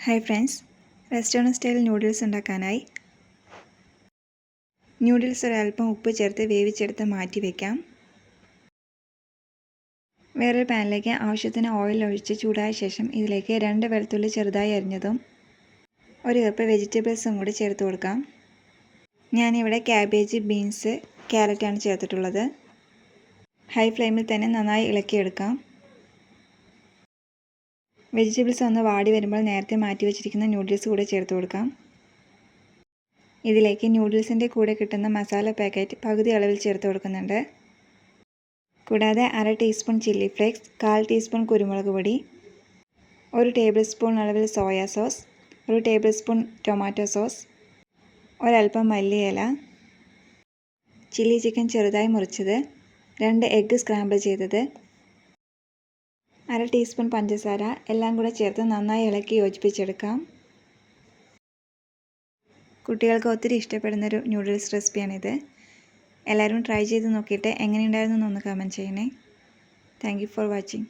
Hi friends, restaurant style noodles ഉണ്ടാക്കാനായി noodles ഒരൽപ്പം ഉപ്പ് ചേർത്ത് വേവിച്ചെടുത്ത് മാറ്റി വയ്ക്കാം. വേറൊരു പാനിലേക്ക് ആവശ്യത്തിന് ഓയിൽ ഒഴിച്ച് ചൂടായ ശേഷം ഇതിലേക്ക് 2 വെളുത്തുള്ളി ചെറുതായി അരിഞ്ഞതും 1 കപ്പ് വെജിറ്റബിൾസും കൂടി ചേർത്ത് കൊടുക്കാം. ഞാനിവിടെ ക്യാബേജ്, ബീൻസ്, ക്യാരറ്റാണ് ചേർത്തിട്ടുള്ളത്. ഹൈ ഫ്ലെയിമിൽ തന്നെ നന്നായി ഇളക്കിയെടുക്കാം. വെജിറ്റബിൾസ് ഒന്ന് വാടി വരുമ്പോൾ നേരത്തെ മാറ്റി വെച്ചിരിക്കുന്ന നൂഡിൽസ് കൂടെ ചേർത്ത് കൊടുക്കാം. ഇതിലേക്ക് നൂഡിൽസിൻ്റെ കൂടെ കിട്ടുന്ന മസാല പാക്കറ്റ് പകുതി അളവിൽ ചേർത്ത് കൊടുക്കുന്നുണ്ട്. കൂടാതെ 1/2 ടീസ്പൂൺ ചില്ലി ഫ്ലേക്സ്, 1/4 ടീസ്പൂൺ കുരുമുളക് പൊടി, 1 ടേബിൾ സ്പൂൺ അളവിൽ soya sauce, 1 table spoon tomato sauce, ഒരൽപ്പം മല്ലിയില, ചില്ലി ചിക്കൻ ചെറുതായി മുറിച്ചത്, 2 എഗ്ഗ് സ്ക്രാമ്പിൾ ചെയ്തത്, 1/2 ടീസ്പൂൺ പഞ്ചസാര എല്ലാം കൂടെ ചേർത്ത് നന്നായി ഇളക്കി യോജിപ്പിച്ചെടുക്കാം. കുട്ടികൾക്ക് ഒത്തിരി ഇഷ്ടപ്പെടുന്നൊരു നൂഡിൽസ് റെസിപ്പിയാണിത്. എല്ലാവരും ട്രൈ ചെയ്ത് നോക്കിയിട്ട് എങ്ങനെയുണ്ടായിരുന്നു എന്നൊന്ന് കമൻറ്റ് ചെയ്യണേ. Thank you for watching.